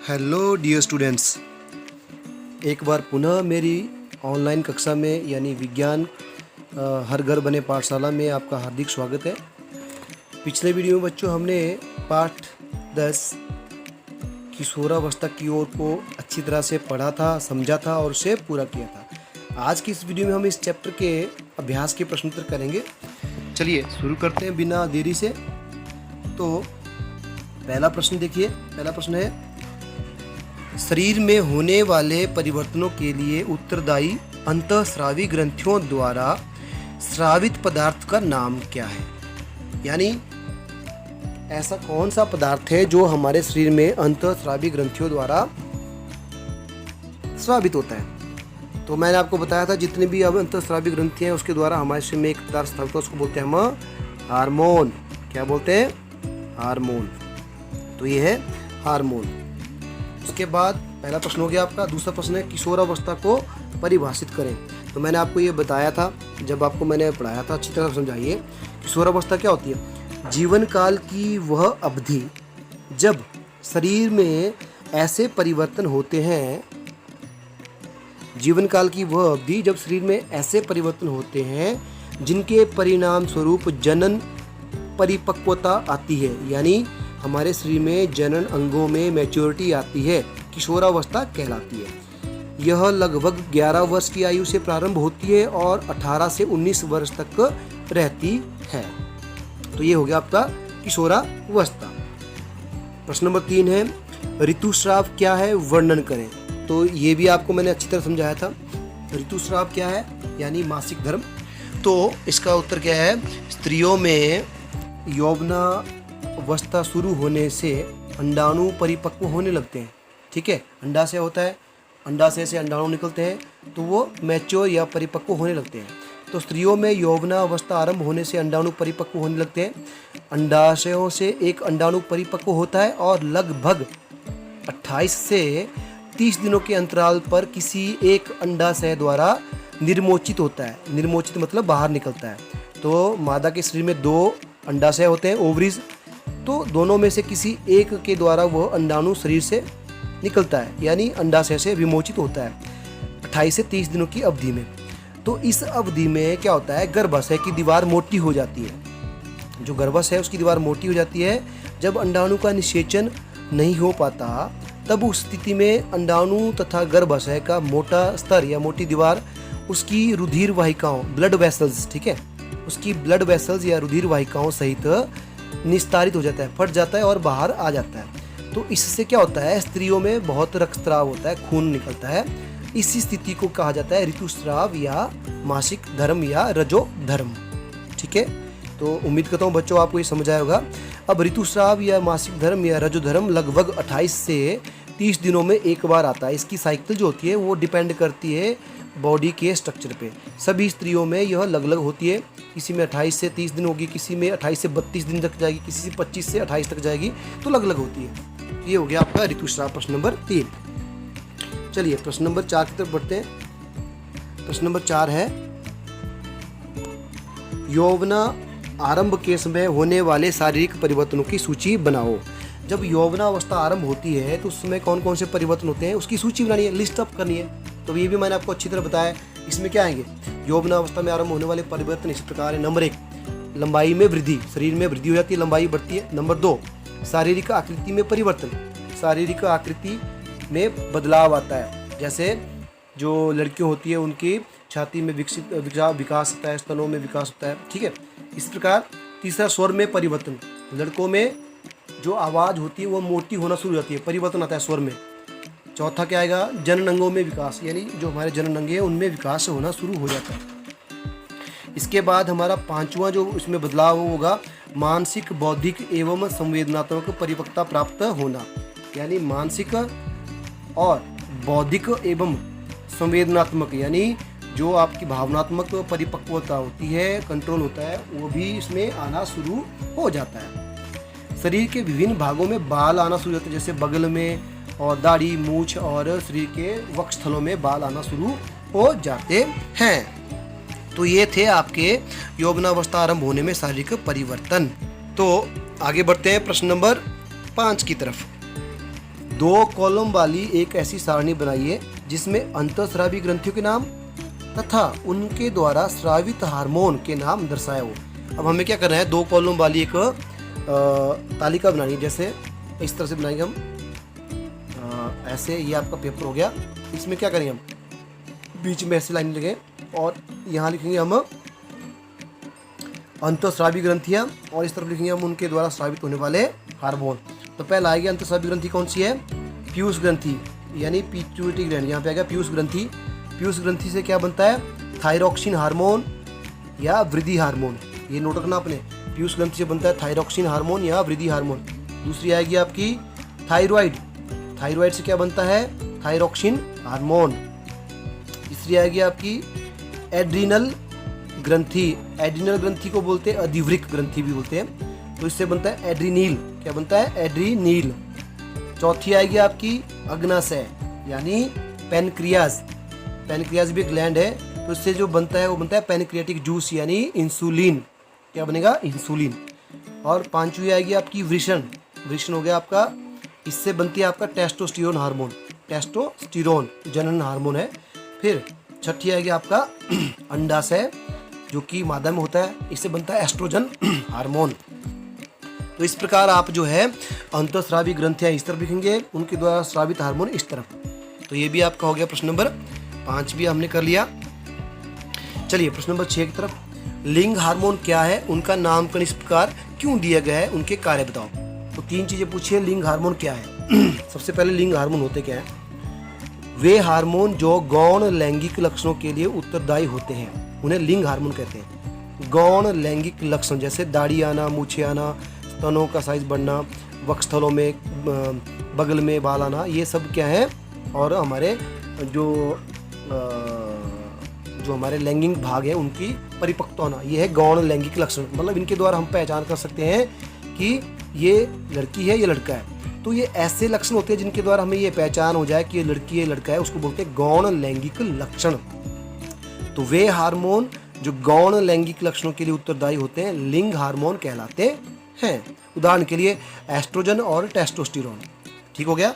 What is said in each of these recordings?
Hello dear students, एक बार पुनः मेरी ऑनलाइन कक्षा में यानी विज्ञान हर घर बने पाठशाला में आपका हार्दिक स्वागत है। पिछले वीडियो में बच्चों हमने पाठ 10 किशोरावस्था की ओर को अच्छी तरह से पढ़ा था, समझा था और उसे पूरा किया था। आज की इस वीडियो में हम इस चैप्टर के अभ्यास के प्रश्न उत्तर करेंगे। चलिए शुरू करते हैं बिना देरी से। तो पहला प्रश्न देखिए, पहला प्रश्न है, शरीर में होने वाले परिवर्तनों के लिए उत्तरदायी अंतःस्रावी ग्रंथियों द्वारा स्रावित पदार्थ का नाम क्या है। यानी ऐसा कौन सा पदार्थ है जो हमारे शरीर में अंतःस्रावी ग्रंथियों द्वारा स्रावित होता है। तो मैंने आपको बताया था जितने भी अब अंतःस्रावी ग्रंथि हैं उसके द्वारा हमारे शरीर में एक पदार्थ स्रावित होता है, उसको बोलते हैं हम हार्मोन। क्या बोलते हैं? हार्मोन। तो ये है हार्मोन। उसके बाद पहला प्रश्न हो गया आपका। दूसरा प्रश्न है, किशोरावस्था को परिभाषित करें। तो मैंने आपको ये बताया था जब आपको मैंने पढ़ाया था, अच्छी तरह समझाइए। किशोरावस्था क्या होती है? जीवन काल की वह अवधि जब शरीर में ऐसे परिवर्तन होते हैं, जीवन काल की वह अवधि जब शरीर में ऐसे परिवर्तन होते हैं जिनके परिणाम स्वरूप जनन परिपक्वता आती है। यानी हमारे शरीर में जनन अंगों में मैच्योरिटी आती है, किशोरावस्था कहलाती है। यह लगभग 11 वर्ष की आयु से प्रारंभ होती है और 18 से 19 वर्ष तक रहती है। तो ये हो गया आपका किशोरावस्था। प्रश्न नंबर 3 है, ऋतुस्राव क्या है, वर्णन करें। तो ये भी आपको मैंने अच्छी तरह समझाया था। ऋतुस्राव क्या है यानी मासिक धर्म। तो इसका उत्तर क्या है? स्त्रियों में यौवनावस्था शुरू होने से अंडाणु परिपक्व होने लगते हैं। ठीक है, अंडाशय होता है, अंडाशय से अंडाणु निकलते हैं तो वो मैच्योर या परिपक्व होने लगते हैं। तो स्त्रियों में यौवनावस्था आरंभ होने से अंडाणु परिपक्व होने लगते हैं। अंडाशयों से एक अंडाणु परिपक्व होता है और लगभग 28 से 30 दिनों के अंतराल पर किसी एक अंडाशय द्वारा निर्मोचित होता है। निर्मोचित मतलब बाहर निकलता है। तो मादा के शरीर में 2 अंडाशय होते हैं, ओवरीज। तो दोनों में से किसी एक के द्वारा वह अंडाणु शरीर से निकलता है यानी अंडाशय से विमोचित होता है 28 से 30 दिनों की अवधि में। तो इस अवधि में क्या होता है? गर्भाशय की दीवार मोटी हो जाती है। जो गर्भाशय है उसकी दीवार मोटी हो जाती है। जब अंडाणु का निषेचन नहीं हो पाता तब उस स्थिति में अंडाणु तथा गर्भाशय का मोटा स्तर या मोटी दीवार उसकी रुधिर वाहिकाओं, ब्लड वेसल्स, ठीक है, उसकी ब्लड वेसल्स या रुधिर वाहिकाओं सहित निस्तारित हो जाता है, फट जाता है और बाहर आ जाता है। तो इससे क्या होता है? स्त्रियों में बहुत रक्तस्राव होता है, खून निकलता है। इसी स्थिति को कहा जाता है ऋतुस्राव या मासिक धर्म या रजोधर्म। ठीक है, तो उम्मीद करता हूँ बच्चों आपको ये समझ आया होगा। अब ऋतुस्राव या मासिक धर्म या रजोधर्म लगभग 28 से 30 दिनों में एक बार आता है। इसकी साइकिल जो होती है वो डिपेंड करती है बॉडी के स्ट्रक्चर पे। सभी स्त्रियों में यह अलग अलग होती है। किसी में 28 से 30 दिन होगी, किसी में 28 से 32 दिन तक जाएगी, किसी से 25 से 28 तक जाएगी। तो अलग अलग होती है। ये हो गया आपका ऋतुस्राव, प्रश्न नंबर 3। चलिए प्रश्न नंबर 4 की तरफ बढ़ते हैं। प्रश्न नंबर 4 है, यौवना आरंभ के समय होने वाले शारीरिक परिवर्तनों की सूची बनाओ। जब यौवनावस्था आरंभ होती है तो उस समय कौन कौन से परिवर्तन होते हैं उसकी सूची बनानी है, लिस्ट अप करनी है। तो ये भी मैंने आपको अच्छी तरह बताया। इसमें क्या आएंगे? यौवनावस्था में आरंभ होने वाले परिवर्तन इस प्रकार है। नंबर 1, लंबाई में वृद्धि, शरीर में वृद्धि हो जाती है, लंबाई बढ़ती है। नंबर 2, शारीरिक आकृति में परिवर्तन, शारीरिक आकृति में बदलाव आता है। जैसे जो लड़कियों होती है उनकी छाती में विकास होता है, स्तनों में विकास होता है। ठीक है, इस प्रकार। तीसरा, स्वर में परिवर्तन, लड़कों में जो आवाज़ होती है वो मोटी होना शुरू हो जाती है, परिवर्तन आता है स्वर में। चौथा क्या आएगा? जनन अंगों में विकास, यानी जो हमारे जनन अंग है उनमें विकास होना शुरू हो जाता है। इसके बाद हमारा 5वां जो इसमें बदलाव होगा, मानसिक, बौद्धिक एवं संवेदनात्मक परिपक्वता प्राप्त होना। यानी मानसिक और बौद्धिक एवं संवेदनात्मक, यानी जो आपकी भावनात्मक परिपक्वता होती है, कंट्रोल होता है, वो भी इसमें आना शुरू हो जाता है। शरीर के विभिन्न भागों में बाल आना शुरू होते हैं, जैसे बगल में और दाढ़ी, मूछ और शरीर के वक्षस्थलों में बाल आना शुरू हो जाते हैं। तो ये थे आपके यौवनावस्था आरंभ होने में शारीरिक परिवर्तन। तो आगे बढ़ते हैं प्रश्न नंबर 5 की तरफ। 2 कॉलम वाली एक ऐसी सारणी बनाइए जिसमें अंतःस्रावी ग्रंथियों के नाम तथा उनके द्वारा स्रावित हार्मोन के नाम दर्शाया हो। अब हमें क्या करना है, 2 कॉलम वाली एक तालिका बनानी है। जैसे इस तरह से बनाएंगे हम, ऐसे। ये आपका पेपर हो गया। इसमें क्या करेंगे हम, बीच में ऐसी लाइन लिखेंगे और यहाँ लिखेंगे हम अंतःस्रावी ग्रंथियाँ, और इस तरफ लिखेंगे हम उनके द्वारा स्रावित होने वाले हार्मोन। तो पहला आएगी अंतःस्रावी ग्रंथि कौन सी है, पीयूष ग्रंथि यानी पिट्यूटरी ग्लैंड। यहाँ पे आ गया पीयूष ग्रंथि। पीयूष ग्रंथि से क्या बनता है, थायरॉक्सिन हार्मोन या वृद्धि हार्मोन। ये नोट रखना आपने, पीयूष ग्रंथि से बनता है थायरॉक्सिन हार्मोन या वृद्धि हार्मोन। दूसरी आएगी आपकी थायराइड। थायराइड से क्या बनता है, थायरॉक्सिन हार्मोन। तीसरी आएगी आपकी एड्रिनल ग्रंथि। एड्रिनल ग्रंथि को बोलते हैं अधिवृक्क ग्रंथि भी बोलते हैं। तो इससे बनता है एड्रीनील। क्या बनता है, एड्रीनील। चौथी आएगी आपकी अग्नाशय यानी पेनक्रियाज। पेनक्रियाज भी एक ग्लैंड है, तो इससे जो बनता है वो बनता है पेनक्रियाटिक जूस यानी इंसुलिन। क्या बनेगा, इंसुलिन। और पांचवी आएगी आपकी वृषण। वृषण हो गया आपका, इससे बनती है आपका टेस्टोस्टेरोन हार्मोन। टेस्टोस्टेरोन जनन हार्मोन है। फिर छठी आएगी आपका अंडाशय, जो कि मादा में होता है, इससे बनता है एस्ट्रोजन हार्मोन। तो इस प्रकार आप जो है अंतःस्रावी ग्रंथियां इस तरफ लिखेंगे, उनके द्वारा स्रावित हार्मोन इस तरफ। तो ये भी आपका हो गया। प्रश्न नंबर 5 भी हमने कर लिया। चलिए प्रश्न नंबर 6 की तरफ। लिंग हार्मोन क्या है, उनका नामकरण इस प्रकार क्यों दिया गया है, उनके कार्य बताओ। तो 3 चीजें पूछिए, लिंग हार्मोन क्या है। सबसे पहले लिंग हार्मोन होते क्या है, वे हार्मोन जो गौण लैंगिक लक्षणों के लिए उत्तरदायी होते हैं उन्हें लिंग हार्मोन कहते हैं। गौण लैंगिक लक्षण जैसे दाढ़ी आना, मूछें आना, स्तनों का साइज बढ़ना, वक्षस्थलों में बगल में बाल आना, ये सब क्या है। और हमारे जो हमारे लैंगिक भाग है उनकी परिपक्वता होना, ये है गौण लैंगिक लक्षण। मतलब इनके द्वारा हम पहचान कर सकते हैं कि ये लड़की है, ये लड़का है। तो ये ऐसे लक्षण होते हैं जिनके द्वारा हमें ये पहचान हो जाए कि ये लड़की है, लड़का है, उसको बोलते हैं गौण लैंगिक लक्षण। तो वे हार्मोन जो गौण लैंगिक लक्षणों के लिए उत्तरदायी होते हैं लिंग हार्मोन कहलाते हैं। उदाहरण के लिए एस्ट्रोजन और टेस्टोस्टेरोन। ठीक हो गया,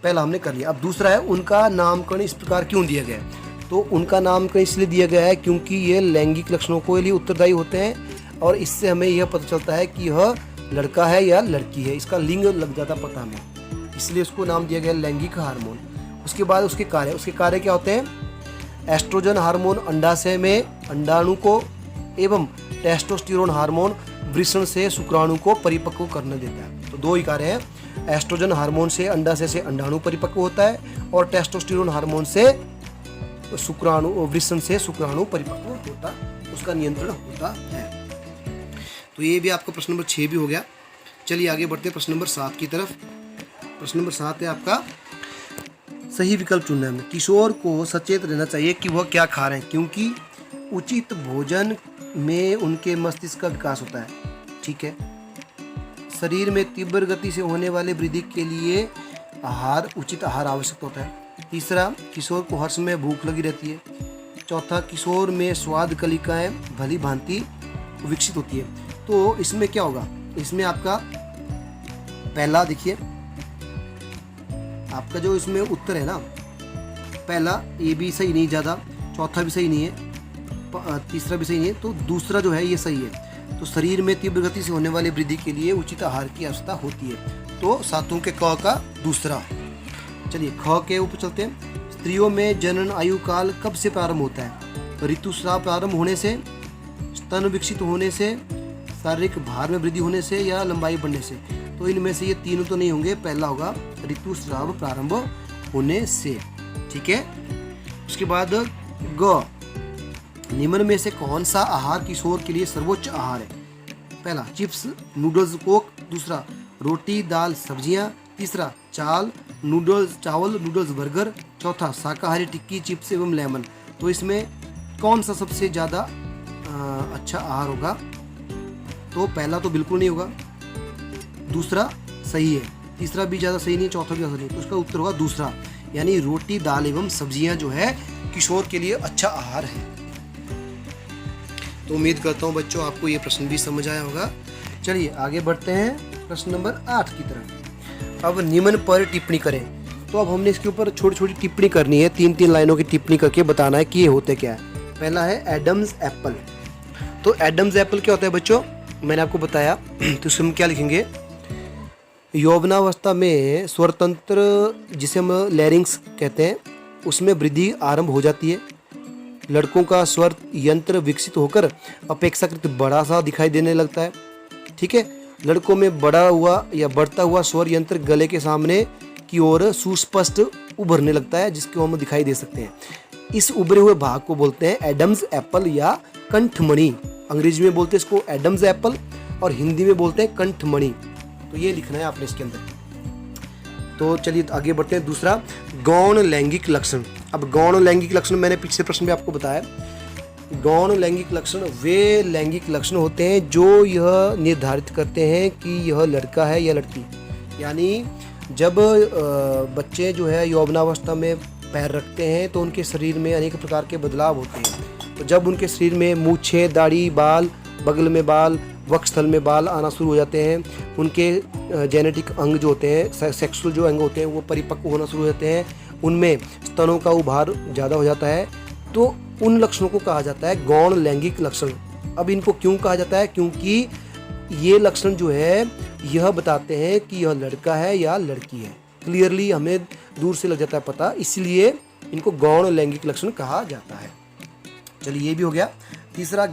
पहला हमने कर लिया। अब दूसरा है उनका नामकरण इस प्रकार क्यों दिया गया है। तो उनका नामकरण इसलिए दिया गया है क्योंकि ये लैंगिक लक्षणों के लिए उत्तरदायी होते हैं, और इससे हमें यह पता चलता है कि यह लड़का है या लड़की है, इसका लिंग लग जाता पता हमें, इसलिए उसको नाम दिया गया लैंगिक हार्मोन। उसके बाद उसके कार्य क्या होते हैं। एस्ट्रोजन हार्मोन अंडाशय में अंडाणु को एवं टेस्टोस्टेरोन हार्मोन वृषण से शुक्राणु को परिपक्व करने देता है। तो 2 ही कार्य हैं। एस्ट्रोजन हार्मोन से अंडाशय से अंडाणु परिपक्व होता है, और टेस्टोस्टेरोन हार्मोन से शुक्राणु वृषण से शुक्राणु परिपक्व होता, उसका नियंत्रण होता है। तो ये भी आपका प्रश्न नंबर 6 भी हो गया। चलिए आगे बढ़ते हैं प्रश्न नंबर 7 की तरफ। प्रश्न नंबर 7 है आपका सही विकल्प चुनना है। किशोर को सचेत रहना चाहिए कि वह क्या खा रहे हैं, क्योंकि उचित भोजन में उनके मस्तिष्क का विकास होता है। ठीक है, शरीर में तीव्र गति से होने वाले वृद्धि के लिए उचित आहार आवश्यक होता है। तीसरा, किशोर को हर समय भूख लगी रहती है। चौथा, किशोर में स्वाद कलिकाएं भली भांति विकसित होती है। तो इसमें क्या होगा, इसमें आपका पहला देखिए, आपका जो इसमें उत्तर है ना, पहला ये भी सही नहीं ज़्यादा, चौथा भी सही नहीं है, तीसरा भी सही नहीं है, तो दूसरा जो है ये सही है। तो शरीर में तीव्र गति से होने वाली वृद्धि के लिए उचित आहार की आवश्यकता होती है। तो सातों के क का दूसरा। चलिए ख के ऊपर चलते हैं। स्त्रियों में जनन आयु काल कब से प्रारंभ होता है। ऋतुस्राव प्रारंभ होने से, स्तन विकसित होने से, शारीरिक भार में वृद्धि होने से, या लंबाई बढ़ने से। तो इनमें से ये तीनों तो नहीं होंगे, पहला होगा ऋतुस्राव प्रारंभ होने से। ठीक है, उसके बाद ग, निम्न में से कौन सा आहार किशोर के लिए सर्वोच्च आहार है। पहला चिप्स, नूडल्स, कोक। दूसरा रोटी, दाल, सब्जियां। तीसरा चावल, नूडल्स, बर्गर। चौथा शाकाहारी टिक्की, चिप्स एवं लेमन। तो इसमें कौन सा सबसे ज़्यादा अच्छा आहार होगा। तो पहला तो बिल्कुल नहीं होगा, दूसरा सही है, तीसरा भी ज़्यादा सही नहीं, चौथा भी ज़्यादा नहीं। तो उसका उत्तर होगा दूसरा, यानी रोटी, दाल एवं सब्जियां जो है किशोर के लिए अच्छा आहार है। तो उम्मीद करता हूँ बच्चों आपको ये प्रश्न भी समझ आया होगा। चलिए आगे बढ़ते हैं प्रश्न नंबर 8 की तरफ। अब निम्न पर टिप्पणी करें। तो अब हमने इसके ऊपर छोटी छोटी टिप्पणी करनी है, 3-3 लाइनों की टिप्पणी करके बताना है कि ये होते क्या है। पहला है एडम्स एप्पल। तो एडम्स एप्पल क्या होता है बच्चों, मैंने आपको बताया। तो इसमें हम क्या लिखेंगे, यौवनावस्था में स्वरतंत्र जिसे हम लैरिंग्स कहते हैं उसमें वृद्धि आरंभ हो जाती है। लड़कों का स्वर यंत्र विकसित होकर अपेक्षाकृत बड़ा सा दिखाई देने लगता है। ठीक है, लड़कों में बड़ा हुआ या बढ़ता हुआ स्वर यंत्र गले के सामने की ओर सुस्पष्ट उभरने लगता है, जिसको हम दिखाई दे सकते हैं। इस उभरे हुए भाग को बोलते हैं एडम्स एप्पल या कंठमणि। अंग्रेजी में बोलते हैं इसको एडम्स एप्पल और हिंदी में बोलते हैं कंठमणि। तो ये लिखना है आपने इसके अंदर। तो चलिए आगे बढ़ते हैं। दूसरा, गौण लैंगिक लक्षण। अब गौण लैंगिक लक्षण मैंने पिछले प्रश्न में आपको बताया। गौण लैंगिक लक्षण वे लैंगिक लक्षण होते हैं जो यह निर्धारित करते हैं कि यह लड़का है या लड़की। यानी जब बच्चे जो है यौवनावस्था में पैर रखते हैं तो उनके शरीर में अनेक प्रकार के बदलाव होते हैं। तो जब उनके शरीर में मूछें, दाढ़ी, बाल, बगल में बाल, वक्षस्थल में बाल आना शुरू हो जाते हैं, उनके जेनेटिक अंग जो होते हैं, सेक्सुअल जो अंग होते हैं वो परिपक्व होना शुरू हो जाते हैं, उनमें स्तनों का उभार ज़्यादा हो जाता है, तो उन लक्षणों को कहा जाता है गौण लैंगिक लक्षण। अब इनको क्यों कहा जाता है, क्योंकि ये लक्षण जो है यह बताते हैं कि यह लड़का है या लड़की है। क्लियरली हमें दूर से लग जाता है पता, इसलिए इनको गौण लैंगिक लक्षण कहा जाता है। चलिए ये भी हो गया। तीसरा,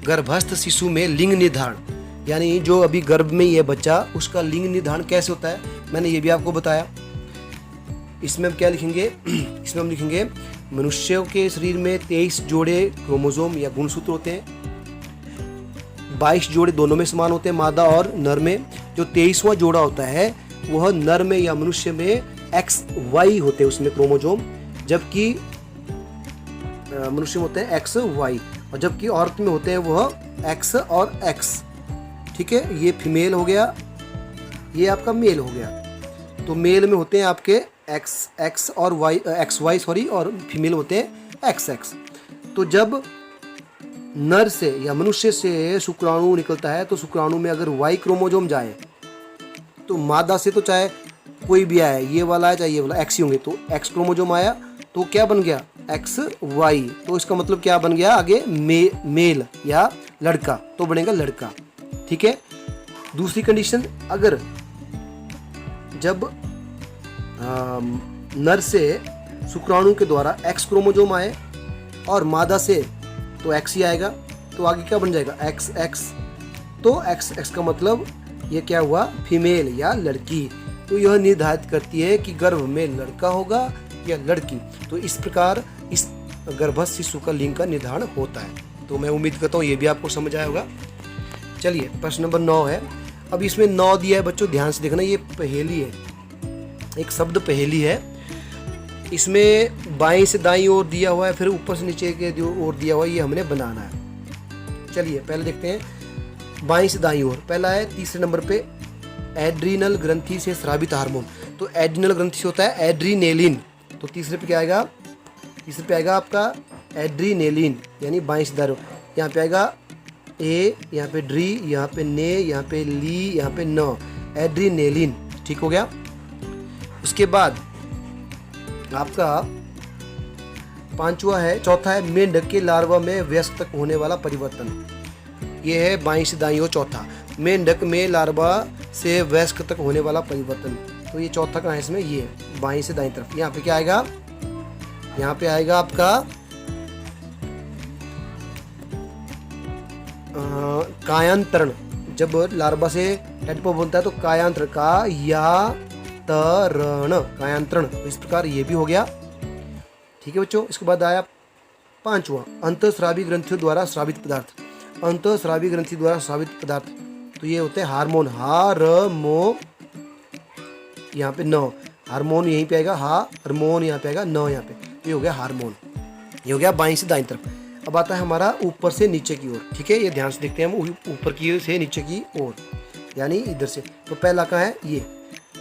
गर्भस्थ शिशु में लिंग निर्धारण, यानी जो अभी गर्भ में ही है बच्चा, उसका लिंग निर्धारण कैसे होता है, मैंने ये भी आपको बताया। इसमें हम क्या लिखेंगे, इसमें हम लिखेंगे मनुष्यों के शरीर में 23 जोड़े क्रोमोसोम या गुणसूत्र होते हैं। 22 जोड़े दोनों में समान होते हैं, मादा और नर में। जो 23वां जोड़ा होता है वह नर में या मनुष्य में XY होते हैं उसमें क्रोमोसोम, जबकि मनुष्य में होते हैं XY, और जबकि औरत में होते हैं वह X और X। ठीक है, ये फीमेल हो गया, ये आपका मेल हो गया। तो मेल में होते हैं आपके XX और XY सॉरी, और फीमेल होते हैं XX। तो जब नर से या मनुष्य से शुक्राणु निकलता है तो शुक्राणु में अगर Y क्रोमोसोम जाए तो मादा से तो चाहे कोई भी आए, ये वाला है चाहे ये वाला, X ही होंगे। तो X क्रोमोसोम आया तो क्या बन गया XY। तो इसका मतलब क्या बन गया आगे, मेल या लड़का, तो बनेगा लड़का। ठीक है। दूसरी कंडीशन, अगर जब नर से शुक्राणु के द्वारा X क्रोमोसोम आए और मादा से तो X ही आएगा, तो आगे क्या बन जाएगा XX। तो XX का मतलब ये क्या हुआ, फीमेल या लड़की। तो यह निर्धारित करती है कि गर्भ में लड़का होगा या लड़की। तो इस प्रकार इस गर्भस्थ शिशु का लिंग का निर्धारण होता है। तो मैं उम्मीद करता हूँ ये भी आपको समझ आया होगा। चलिए प्रश्न नंबर 9 है। अब इसमें 9 दिया है बच्चों, ध्यान से देखना, ये पहेली है, एक शब्द पहेली है। इसमें बाएं से दाईं ओर दिया हुआ है, फिर ऊपर से नीचे के ओर दिया हुआ है, ये हमने बनाना है। चलिए पहले देखते हैं बाएं से दाईं ओर। पहला है तीसरे नंबर पे, एड्रीनल ग्रंथि से स्रावित हार्मोन। तो एड्रीनल ग्रंथि से होता है एड्रीनेलिन। तो तीसरे पे क्या आएगा, तीसरे पे आएगा आपका एड्रीनेलिन, यानी बाएं से दाईं ओर। यहाँ पे आएगा ए, यहाँ पे ड्री, यहाँ पे ने, यहाँ पे ली, यहाँ पे न, एड्रीनेलिन। ठीक हो गया। उसके बाद आपका चौथा है मेंढक के लार्वा में वयस्क तक होने वाला परिवर्तन। ये है बाईं से दाईं ओर चौथा, मेंढक में लार्वा से वयस्क तक होने वाला परिवर्तन। तो ये चौथा कहाँ है इसमें, ये बाईं से दाईं तरफ। यहाँ पे क्या आएगा, यहाँ पे आएगा आपका कायांतरण। जब लार्वा से टेडपोल बनता है तो कायांतरण, कायांतरण। तो इस प्रकार ये भी हो गया। ठीक है बच्चों। इसके बाद आया 5वां, अंतःस्रावी ग्रंथियों द्वारा स्रावित पदार्थ। अंतःस्रावी ग्रंथि द्वारा स्रावित पदार्थ, तो ये होते हैं हार्मोन, यहाँ पे न, हार्मोन यहीं पे आएगा, हार्मोन यहाँ पे आएगा, न यहाँ पे। तो ये हो गया हार्मोन। ये हो गया बाईं से दाईं तरफ। अब आता है हमारा ऊपर से नीचे की ओर। ठीक है, ये ध्यान से देखते हैं हम, ऊपर की ओर से नीचे की ओर, यानी इधर से। तो पहला का है ये,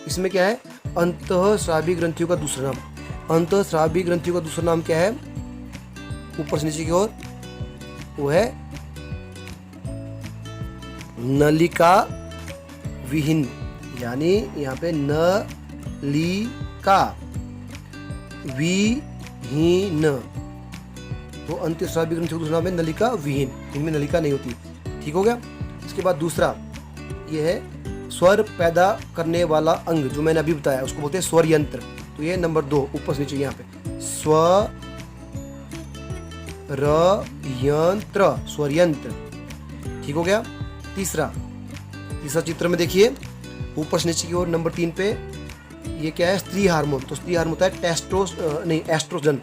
इसमें क्या है, अंतःस्रावी ग्रंथियों का दूसरा नाम। अंतःस्रावी ग्रंथियों का दूसरा नाम क्या है, ऊपर से नीचे की ओर, वो है नलिका विहीन यानी यहाँ पे नलिका, विहीन, तो अंत्य श्राव्य ग्रंथि का दूसरा नाम है नलिका विहीन, इनमें नलिका नहीं होती। ठीक हो गया। इसके बाद दूसरा ये है स्वर पैदा करने वाला अंग, जो मैंने अभी बताया उसको बोलते हैं स्वर यंत्र। तो ये नंबर 2 ऊपर से नीचे यहाँ पे स्वर यंत्र, स्वर यंत्र। ठीक हो गया। तीसरा चित्र में देखिए ऊपर से नीचे की ओर नंबर 3 पे ये क्या है, स्त्री हार्मोन। तो स्त्री हार्मोन होता है एस्ट्रोजन,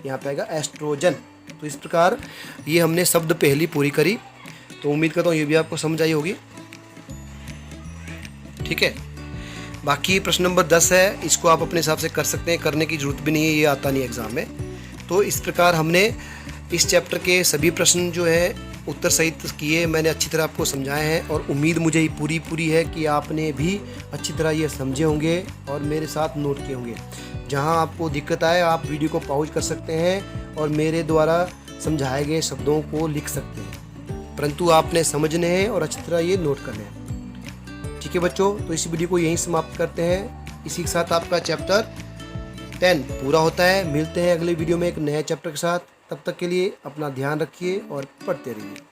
यहाँ पे आएगा एस्ट्रोजन। तो इस प्रकार ये हमने शब्द पहली पूरी करी। तो उम्मीद करता हूँ ये भी आपको समझ आई होगी। ठीक है। बाकी प्रश्न नंबर 10 है, इसको आप अपने हिसाब से कर सकते हैं, करने की जरूरत भी नहीं है, ये आता नहीं एग्जाम में। तो इस प्रकार हमने इस चैप्टर के सभी प्रश्न जो है उत्तर सहित किए, मैंने अच्छी तरह आपको समझाए हैं और उम्मीद मुझे पूरी है कि आपने भी अच्छी तरह ये समझे होंगे और मेरे साथ नोट किए होंगे। जहां आपको दिक्कत आए आप वीडियो को पॉज कर सकते हैं और मेरे द्वारा समझाए गए शब्दों को लिख सकते हैं, परंतु आपने समझने हैं और अच्छी तरह ये नोट करने हैं। ठीक है बच्चों, तो इस वीडियो को यहीं समाप्त करते हैं। इसी के साथ आपका चैप्टर 10 पूरा होता है। मिलते हैं अगले वीडियो में एक नए चैप्टर के साथ। तब तक के लिए अपना ध्यान रखिए और पढ़ते रहिए।